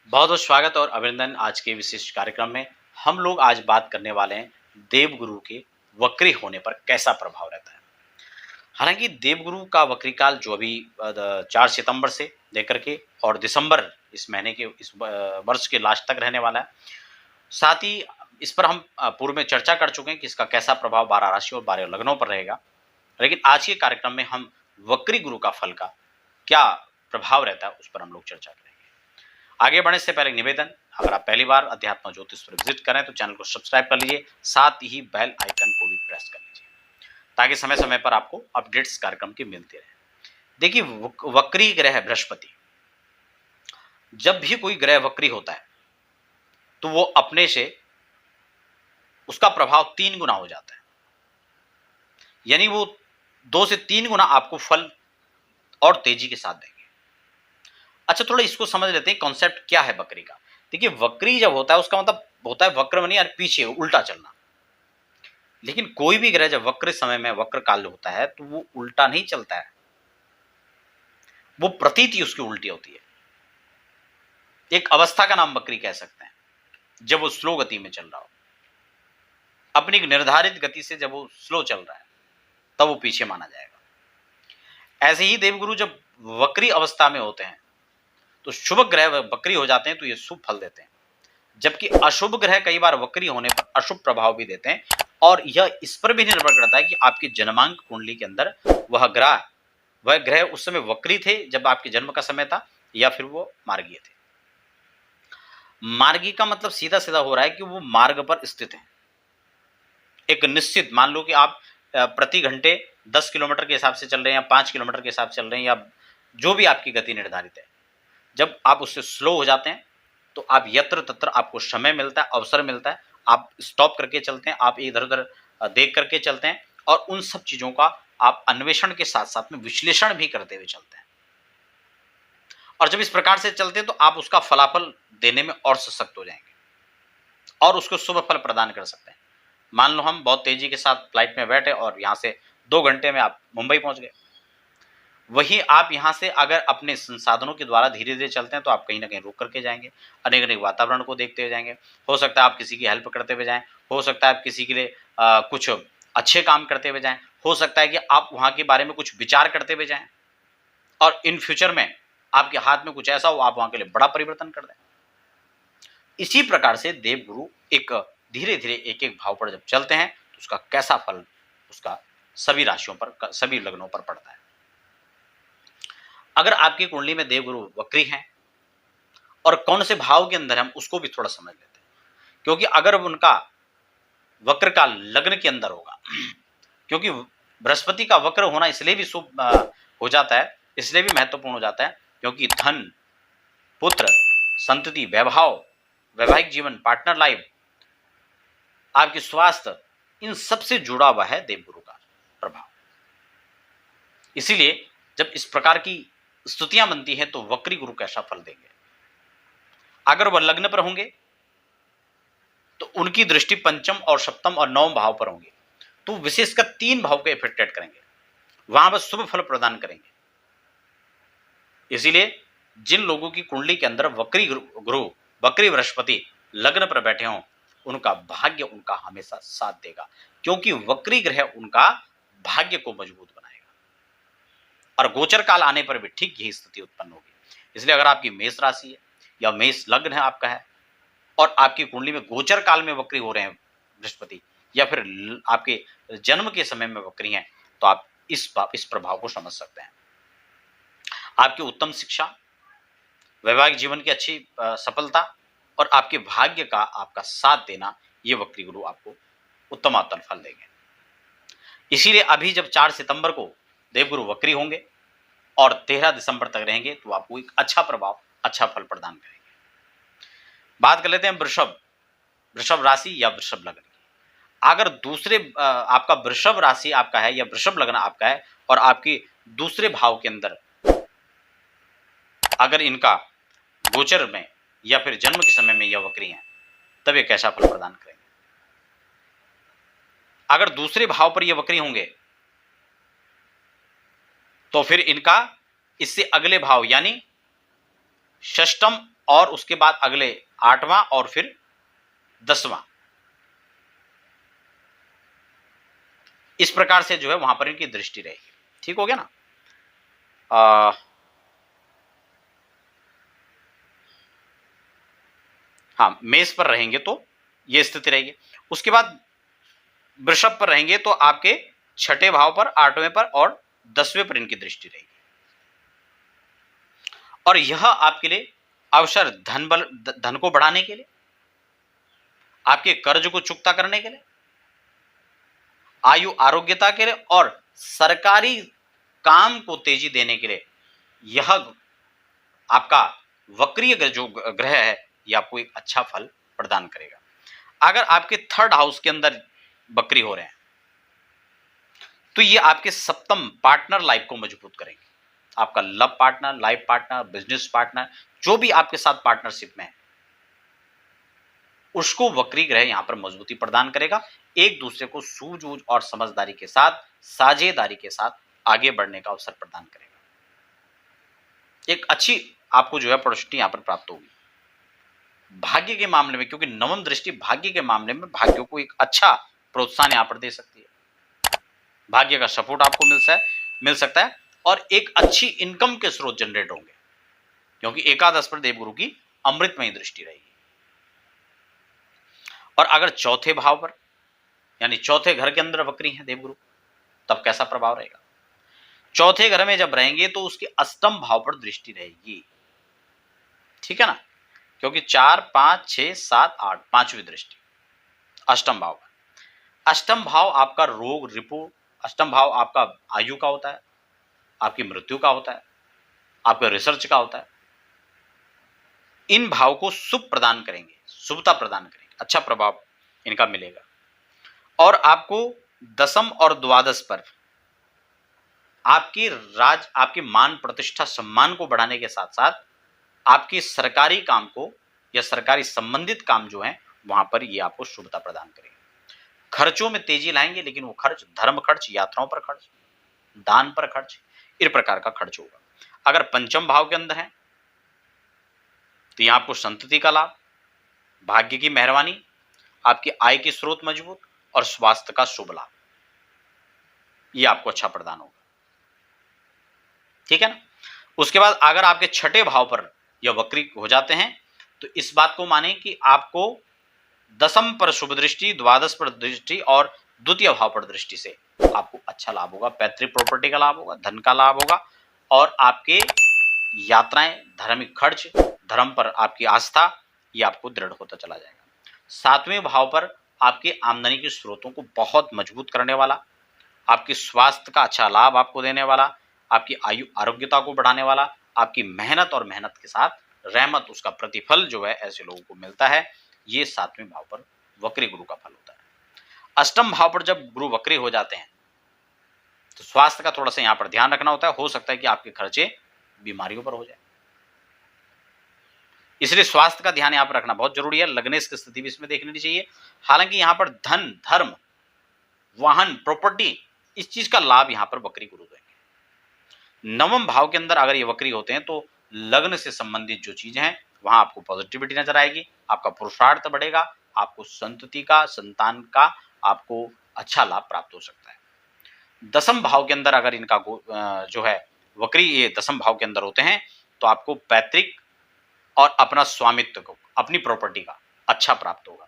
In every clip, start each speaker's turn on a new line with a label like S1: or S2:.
S1: बहुत बहुत स्वागत और अभिनंदन आज के विशेष कार्यक्रम में। हम लोग आज बात करने वाले हैं देवगुरु के वक्री होने पर कैसा प्रभाव रहता है। हालांकि देवगुरु का वक्री काल जो अभी 4 सितंबर से लेकर के और दिसंबर इस महीने के इस वर्ष के लास्ट तक रहने वाला है। साथ ही इस पर हम पूर्व में चर्चा कर चुके हैं कि इसका कैसा प्रभाव 12 राशि और 12 लग्नों पर रहेगा। लेकिन आज के कार्यक्रम में हम वक्री गुरु का फल का क्या प्रभाव रहता है उस पर हम लोग चर्चा करेंगे। आगे बढ़ने से पहले एक निवेदन, अगर आप पहली बार अध्यात्म ज्योतिष पर विजिट करें तो चैनल को सब्सक्राइब कर लीजिए, साथ ही बेल आइकन को भी प्रेस कर लीजिए ताकि समय समय पर आपको अपडेट्स कार्यक्रम की मिलती रहे। देखिए, वक्री ग्रह बृहस्पति, जब भी कोई ग्रह वक्री होता है तो वो अपने से उसका प्रभाव 3 गुना हो जाता है, यानी वो 2 से 3 गुना आपको फल और तेजी के साथ देंगे। अच्छा, थोड़ा इसको समझ लेते हैं कॉन्सेप्ट क्या है वक्री का। देखिए, वक्री जब होता है उसका मतलब होता है वक्र नहीं यार पीछे उल्टा चलना। लेकिन कोई भी ग्रह जब वक्र समय में वक्र काल होता है तो वो उल्टा नहीं चलता है, वो प्रतीति उसकी उल्टी होती है। एक अवस्था का नाम वक्री कह सकते हैं जब वो स्लो गति में चल रहा हो, अपनी निर्धारित गति से जब वो स्लो चल रहा है तब वो पीछे माना जाएगा। ऐसे ही देवगुरु जब वक्री अवस्था में होते हैं तो शुभ ग्रह वक्री हो जाते हैं तो ये शुभ फल देते हैं, जबकि अशुभ ग्रह कई बार वक्री होने पर अशुभ प्रभाव भी देते हैं। और यह इस पर भी निर्भर करता है कि आपके जन्मांक कुंडली के अंदर वह ग्रह उस समय वक्री थे जब आपके जन्म का समय था या फिर वो मार्गीय थे। मार्गी का मतलब सीधा सीधा हो रहा है कि वो मार्ग पर स्थित है। एक निश्चित, मान लो कि आप प्रति घंटे 10 किलोमीटर के हिसाब से चल रहे हैं या 5 किलोमीटर के हिसाब से चल रहे हैं या जो भी आपकी गति निर्धारित है, जब आप उससे स्लो हो जाते हैं तो आप यत्र तत्र आपको समय मिलता है, अवसर मिलता है, आप स्टॉप करके चलते हैं, आप इधर उधर देख करके चलते हैं और उन सब चीजों का आप अन्वेषण के साथ साथ में विश्लेषण भी करते हुए चलते हैं। और जब इस प्रकार से चलते हैं तो आप उसका फलाफल देने में और सशक्त हो जाएंगे और उसको शुभ फल प्रदान कर सकते हैं। मान लो हम बहुत तेजी के साथ फ्लाइट में बैठे और यहां से 2 घंटे में आप मुंबई पहुंच गए। वहीं आप यहाँ से अगर अपने संसाधनों के द्वारा धीरे धीरे चलते हैं तो आप कहीं ना कहीं रुक करके जाएंगे, अनेक अनेक वातावरण को देखते हुए जाएंगे। हो सकता है आप किसी की हेल्प करते हुए जाएं, हो सकता है आप किसी के लिए कुछ अच्छे काम करते हुए जाएं, हो सकता है कि आप वहाँ के बारे में कुछ विचार करते हुए जाएं और इन फ्यूचर में आपके हाथ में कुछ ऐसा हो आप वहाँ के लिए बड़ा परिवर्तन कर दें। इसी प्रकार से देवगुरु एक धीरे धीरे एक एक भाव पर जब चलते हैं तो उसका कैसा फल उसका सभी राशियों पर, सभी लग्नों पर पड़ता है। अगर आपकी कुंडली में देवगुरु वक्री हैं और कौन से भाव के अंदर हम उसको भी थोड़ा समझ लेते हैं, क्योंकि अगर उनका वक्र का लग्न के अंदर होगा, क्योंकि बृहस्पति का वक्र होना इसलिए भी शुभ हो जाता है, इसलिए भी महत्वपूर्ण हो जाता है क्योंकि धन, पुत्र, संतति, वैभव, वैवाहिक जीवन, पार्टनर लाइफ, आपके स्वास्थ्य, इन सबसे जुड़ा हुआ है देवगुरु का प्रभाव। इसीलिए जब इस प्रकार की स्तुतियां बनती हैं तो वक्री गुरु कैसा फल देंगे। अगर वह लग्न पर होंगे तो उनकी दृष्टि पंचम और सप्तम और नवम भाव पर होंगे, तो विशेषकर 3 भाव को इफेक्टेड करेंगे, वहां पर शुभ फल प्रदान करेंगे। इसीलिए जिन लोगों की कुंडली के अंदर वक्री गुरु, वक्री बृहस्पति लग्न पर बैठे हों, उनका भाग्य उनका हमेशा साथ देगा, क्योंकि वक्री ग्रह उनका भाग्य को मजबूत बनाएगा और गोचर काल आने पर भी ठीक यही स्थिति उत्पन्न होगी। इसलिए अगर आपकी मेष राशि है या मेष लग्न है आपका है और आपकी कुंडली में गोचर काल में वक्री हो रहे हैं बृहस्पति या फिर आपके जन्म के समय में वक्री हैं, तो आप इस प्रभाव को समझ सकते हैं। आपकी उत्तम शिक्षा, वैवाहिक जीवन की अच्छी सफलता और आपके भाग्य का आपका साथ देना, ये वक्री गुरु आपको उत्तमात्तर फल देंगे। इसीलिए अभी जब 4 सितंबर को देवगुरु वक्री होंगे और 13 दिसंबर तक रहेंगे तो आपको एक अच्छा प्रभाव, अच्छा फल प्रदान करेंगे। बात कर लेते हैं वृषभ राशि या वृषभ लग्न की। अगर दूसरे आपका वृषभ राशि आपका है या वृषभ लग्न आपका है और आपके दूसरे भाव के अंदर अगर इनका गोचर में या फिर जन्म के समय में यह वक्री हैं, तब ये कैसा फल प्रदान करेंगे। अगर दूसरे भाव पर यह वक्री होंगे तो फिर इनका इससे अगले भाव यानी षष्टम और उसके बाद अगले 8वां और फिर 10वां, इस प्रकार से जो है वहां पर इनकी दृष्टि रहेगी। ठीक हो गया ना। हाँ, मेष पर रहेंगे तो ये स्थिति रहेगी। उसके बाद वृषभ पर रहेंगे तो आपके 6ठे भाव पर, 8वें पर और 10वें पर इनकी दृष्टि रहेगी। और यह आपके लिए अवसर धन को बढ़ाने के लिए, आपके कर्ज को चुकता करने के लिए, आयु आरोग्यता के लिए और सरकारी काम को तेजी देने के लिए यह आपका वक्रीय जो ग्रह है यह आपको एक अच्छा फल प्रदान करेगा। अगर आपके 3rd हाउस के अंदर वक्री हो रहे हैं तो ये आपके सप्तम पार्टनर लाइफ को मजबूत करेंगे। आपका love partner, life partner, business partner, जो भी आपके साथ पार्टनरशिप में है उसको वक्री ग्रह यहां पर मजबूती प्रदान करेगा। एक दूसरे को सूझबूझ और समझदारी के साथ, साझेदारी के साथ आगे बढ़ने का अवसर प्रदान करेगा। एक अच्छी आपको जो है प्रदर्शनी यहां पर प्राप्त होगी। भाग्य के मामले में, क्योंकि नवम दृष्टि भाग्य के मामले में भाग्य को एक अच्छा प्रोत्साहन यहां पर दे सकती है। भाग्य का सपोर्ट आपको मिल सकता है और एक अच्छी इनकम के स्रोत जनरेट होंगे, क्योंकि एकादश पर देवगुरु की अमृतमयी दृष्टि रहेगी। और अगर 4थे भाव पर यानी 4थे घर के अंदर वक्री है देवगुरु, तब कैसा प्रभाव रहेगा? 4थे घर में जब रहेंगे तो उसके अष्टम भाव पर दृष्टि रहेगी। ठीक है ना, क्योंकि 4, 5, 6, 7, 8 5वीं दृष्टि अष्टम भाव पर। अष्टम भाव आपका रोग रिपू, अष्टम भाव आपका आयु का होता है, आपकी मृत्यु का होता है, आपका रिसर्च का होता है। इन भाव को शुभ प्रदान करेंगे, शुभता प्रदान करेंगे, अच्छा प्रभाव इनका मिलेगा। और आपको 10म और 12 पर आपके मान प्रतिष्ठा सम्मान को बढ़ाने के साथ साथ आपके सरकारी काम को या सरकारी संबंधित काम जो है वहां पर ये आपको शुभता प्रदान करेंगे। खर्चों में तेजी लाएंगे, लेकिन वो खर्च धर्म खर्च, यात्राओं पर खर्च, दान पर खर्च, इस प्रकार का खर्च होगा। अगर 5म भाव के अंदर है तो यहां आपको संतति का लाभ, भाग्य की मेहरबानी, आपकी आय के स्रोत मजबूत और स्वास्थ्य का शुभ लाभ, ये आपको अच्छा प्रदान होगा। ठीक है ना। उसके बाद अगर आपके 6ठे भाव पर यह वक्री हो जाते हैं तो इस बात को माने कि आपको 10म पर शुभ दृष्टि, 12 पर दृष्टि और द्वितीय भाव पर दृष्टि से आपको अच्छा लाभ होगा। पैतृक प्रॉपर्टी का लाभ होगा, धन का लाभ होगा और आपके यात्राएं, धार्मिक खर्च, धर्म पर आपकी आस्था, ये आपको दृढ़ होता चला जाएगा। 7वें भाव पर आपके आमदनी के स्रोतों को बहुत मजबूत करने वाला, आपके स्वास्थ्य का अच्छा लाभ आपको देने वाला, आपकी आयु आरोग्यता को बढ़ाने वाला, आपकी मेहनत और मेहनत के साथ रहमत, उसका प्रतिफल जो है ऐसे लोगों को मिलता है। ये 7वें भाव पर वक्री गुरु का फल होता है। अष्टम भाव पर जब गुरु वक्री हो जाते हैं तो स्वास्थ्य का थोड़ा सा यहां पर ध्यान रखना होता है। हो सकता है कि आपके खर्चे बीमारियों पर हो जाए, इसलिए स्वास्थ्य का ध्यान यहां पर रखना बहुत जरूरी है। लग्नेश की स्थिति भी इसमें देख लेनी चाहिए। हालांकि यहां पर धन, धर्म, वाहन, प्रॉपर्टी, इस चीज का लाभ यहां पर वक्री गुरु देंगे। 9वें भाव के अंदर अगर ये वक्री होते हैं तो लग्न से संबंधित जो चीजें हैं वहां आपको पॉजिटिविटी नजर आएगी, आपका पुरुषार्थ बढ़ेगा, आपको संतति का, संतान का आपको अच्छा लाभ प्राप्त हो सकता है। 10म भाव के अंदर अगर इनका जो है वक्री ये 10म भाव के अंदर होते हैं तो आपको पैतृक और अपना स्वामित्व को, अपनी प्रॉपर्टी का अच्छा प्राप्त होगा।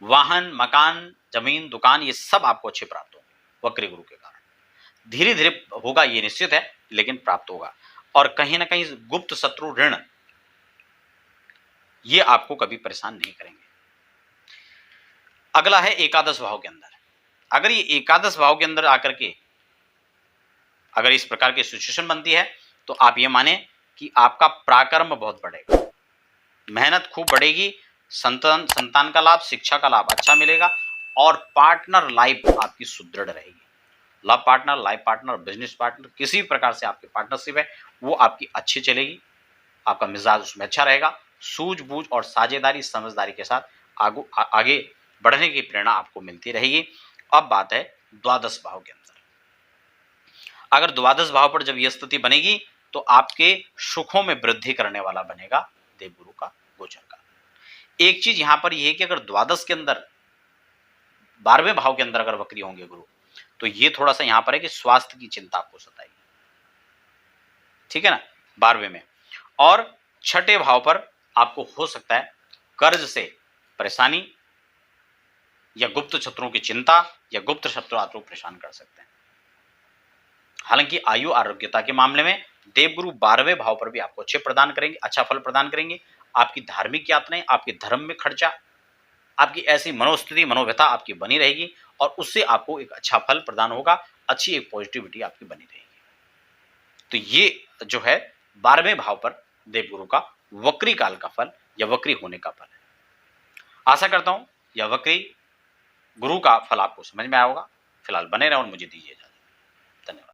S1: वाहन, मकान, जमीन, दुकान, ये सब आपको अच्छे प्राप्त होंगे वक्री गुरु के कारण। धीरे धीरे होगा ये निश्चित है, लेकिन प्राप्त होगा। और कहीं ना कहीं गुप्त शत्रु ऋण ये आपको कभी परेशान नहीं करेंगे। अगला है एकादश भाव के अंदर। अगर ये एकादश भाव के अंदर आकर के अगर इस प्रकार की सिचुएशन बनती है तो आप ये माने कि आपका पराक्रम बहुत बढ़ेगा, मेहनत खूब बढ़ेगी, संतान का लाभ, शिक्षा का लाभ अच्छा मिलेगा और पार्टनर लाइफ आपकी सुदृढ़ रहेगी। Love partner, life partner, business partner, किसी भी प्रकार से आपकी पार्टनरशिप है वो आपकी अच्छी चलेगी, आपका मिजाज उसमें अच्छा रहेगा। सूझबूझ और साझेदारी, समझदारी के साथ आगे बढ़ने की प्रेरणा आपको मिलती रहेगी। अब बात है द्वादश भाव के अंदर। अगर द्वादश भाव पर जब यह स्थिति बनेगी तो आपके सुखों में वृद्धि करने वाला बनेगा देवगुरु का गोचर काल। एक चीज यहां पर यह है कि अगर द्वादश के अंदर 12वें भाव के अंदर अगर वक्री होंगे गुरु, तो ये थोड़ा सा यहां पर है कि स्वास्थ्य की चिंता आपको सताएगी, ठीक है ना, 12वें में। और छठे भाव पर आपको हो सकता है कर्ज से परेशानी या गुप्त शत्रुओं की चिंता या गुप्त शत्रु आपको परेशान कर सकते हैं। हालांकि आयु आरोग्यता के मामले में देवगुरु 12वें भाव पर भी आपको अच्छे प्रदान करेंगे, अच्छा फल प्रदान करेंगे। आपकी धार्मिक यात्राएं, आपके धर्म में खर्चा, आपकी ऐसी मनोस्थिति मनोव्यथा आपकी बनी रहेगी और उससे आपको एक अच्छा फल प्रदान होगा, अच्छी एक पॉजिटिविटी आपकी बनी रहेगी। तो ये जो है 12वें भाव पर देवगुरु का वक्री काल का फल या वक्री होने का फल है। आशा करता हूं यह वक्री गुरु का फल आपको समझ में आया होगा। फिलहाल बने रहें और मुझे दीजिए इजाजत। धन्यवाद।